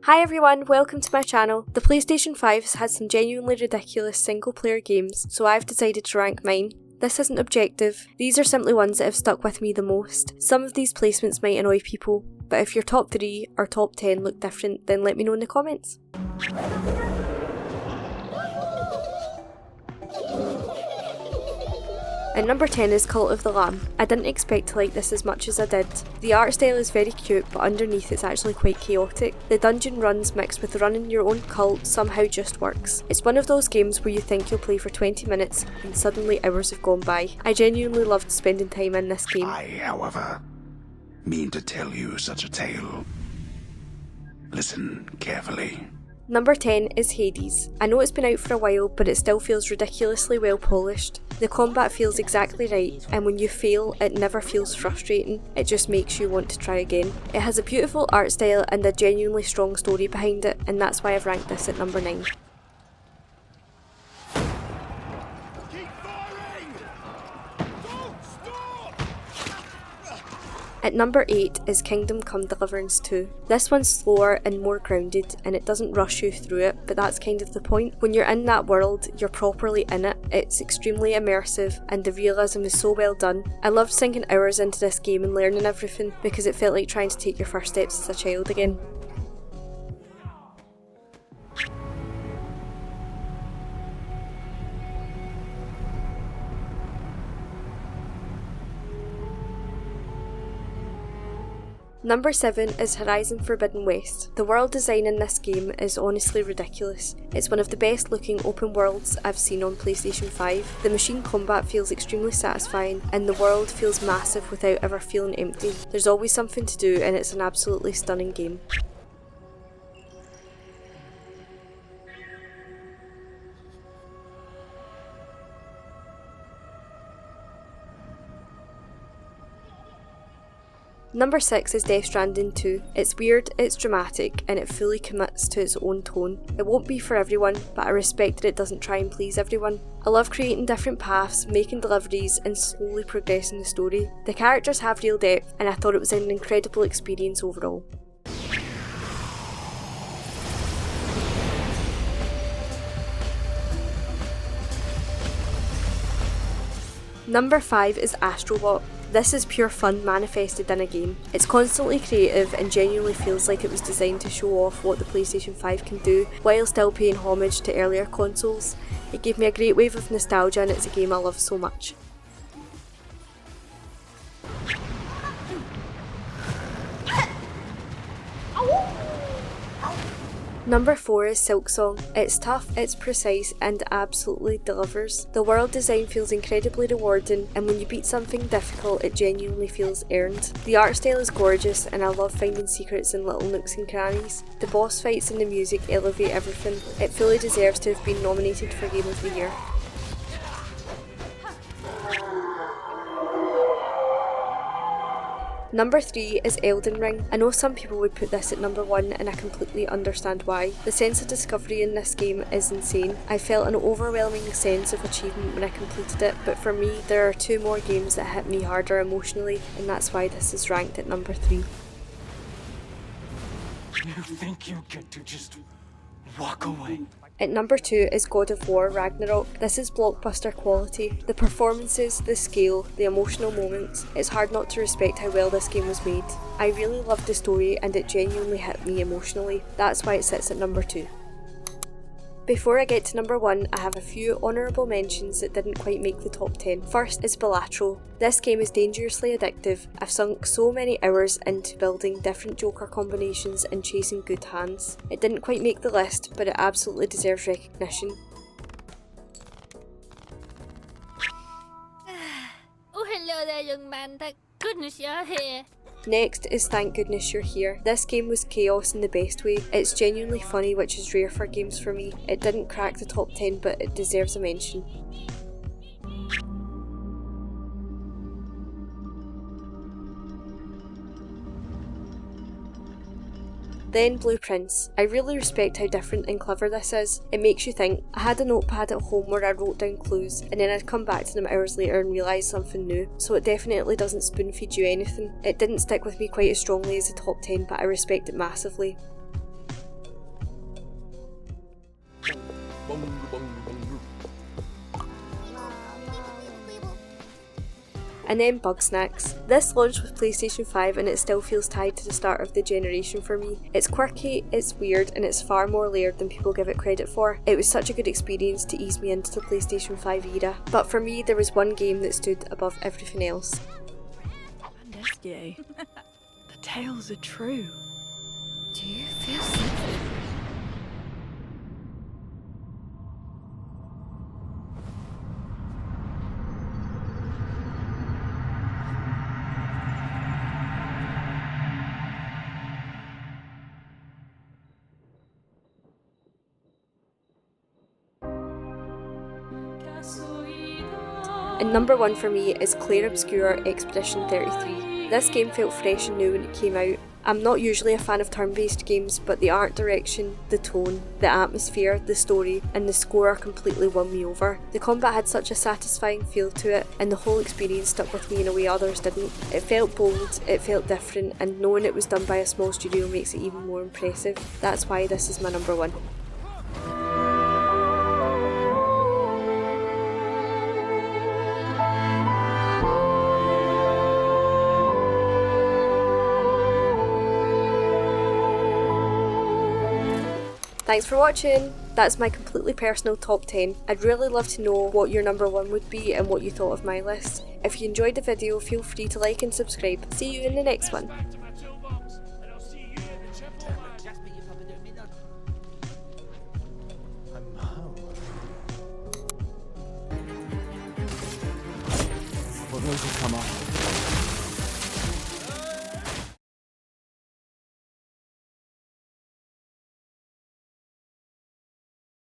Hi everyone, welcome to my channel. The PlayStation 5 has had some genuinely ridiculous single player games, so I've decided to rank mine. This isn't objective, these are simply ones that have stuck with me the most. Some of these placements might annoy people, but if your top 3 or top 10 look different, then let me know in the comments. At number 10 is Cult of the Lamb. I didn't expect to like this as much as I did. The art style is very cute, but underneath it's actually quite chaotic. The dungeon runs mixed with running your own cult somehow just works. It's one of those games where you think you'll play for 20 minutes and suddenly hours have gone by. I genuinely loved spending time in this game. I, however, mean to tell you such a tale. Listen carefully. Number 10 is Hades. I know it's been out for a while, but it still feels ridiculously well polished. The combat feels exactly right, and when you fail, it never feels frustrating, it just makes you want to try again. It has a beautiful art style and a genuinely strong story behind it, and that's why I've ranked this at number 9. At number 8 is Kingdom Come Deliverance 2. This one's slower and more grounded, and it doesn't rush you through it, but that's kind of the point. When you're in that world, you're properly in it. It's extremely immersive, and the realism is so well done. I loved sinking hours into this game and learning everything, because it felt like trying to take your first steps as a child again. Number 7 is Horizon Forbidden West. The world design in this game is honestly ridiculous. It's one of the best looking open worlds I've seen on PlayStation 5. The machine combat feels extremely satisfying, and the world feels massive without ever feeling empty. There's always something to do, and it's an absolutely stunning game. Number 6 is Death Stranding 2. It's weird, it's dramatic, and it fully commits to its own tone. It won't be for everyone, but I respect that it doesn't try and please everyone. I love creating different paths, making deliveries, and slowly progressing the story. The characters have real depth, and I thought it was an incredible experience overall. Number 5 is Astrobot. This is pure fun manifested in a game. It's constantly creative and genuinely feels like it was designed to show off what the PlayStation 5 can do, while still paying homage to earlier consoles. It gave me a great wave of nostalgia, and it's a game I love so much. Number 4 is Silksong. It's tough, it's precise, and absolutely delivers. The world design feels incredibly rewarding, and when you beat something difficult, it genuinely feels earned. The art style is gorgeous, and I love finding secrets in little nooks and crannies. The boss fights and the music elevate everything. It fully deserves to have been nominated for Game of the Year. Number 3 is Elden Ring. I know some people would put this at number 1, and I completely understand why. The sense of discovery in this game is insane. I felt an overwhelming sense of achievement when I completed it, but for me there are 2 more games that hit me harder emotionally, and that's why this is ranked at number 3. You think you get to just walk away? At number 2 is God of War Ragnarok. This is blockbuster quality. The performances, the scale, the emotional moments. It's hard not to respect how well this game was made. I really loved the story, and it genuinely hit me emotionally. That's why it sits at number 2. Before I get to number 1, I have a few honourable mentions that didn't quite make the top 10. First is Balatro. This game is dangerously addictive. I've sunk so many hours into building different Joker combinations and chasing good hands. It didn't quite make the list, but it absolutely deserves recognition. Oh, hello there, young man. Thank goodness you're here. Next is Thank Goodness You're Here. This game was chaos in the best way. It's genuinely funny, which is rare for games for me. It didn't crack the top 10, but it deserves a mention. Then Blueprints. I really respect how different and clever this is. It makes you think. I had a notepad at home where I wrote down clues, and then I'd come back to them hours later and realise something new, so it definitely doesn't spoon feed you anything. It didn't stick with me quite as strongly as the top 10, but I respect it massively. And then Bugsnax. This launched with PlayStation 5 and it still feels tied to the start of the generation for me. It's quirky, it's weird, and it's far more layered than people give it credit for. It was such a good experience to ease me into the PlayStation 5 era. But for me, there was one game that stood above everything else. Fantastic. The tales are true. Do you feel something? And number 1 for me is Clair Obscur Expedition 33. This game felt fresh and new when it came out. I'm not usually a fan of turn-based games, but the art direction, the tone, the atmosphere, the story, and the score completely won me over. The combat had such a satisfying feel to it, and the whole experience stuck with me in a way others didn't. It felt bold, it felt different, and knowing it was done by a small studio makes it even more impressive. That's why this is my number 1. Thanks for watching! That's my completely personal top 10. I'd really love to know what your number 1 would be and what you thought of my list. If you enjoyed the video, feel free to like and subscribe. See you in the next one.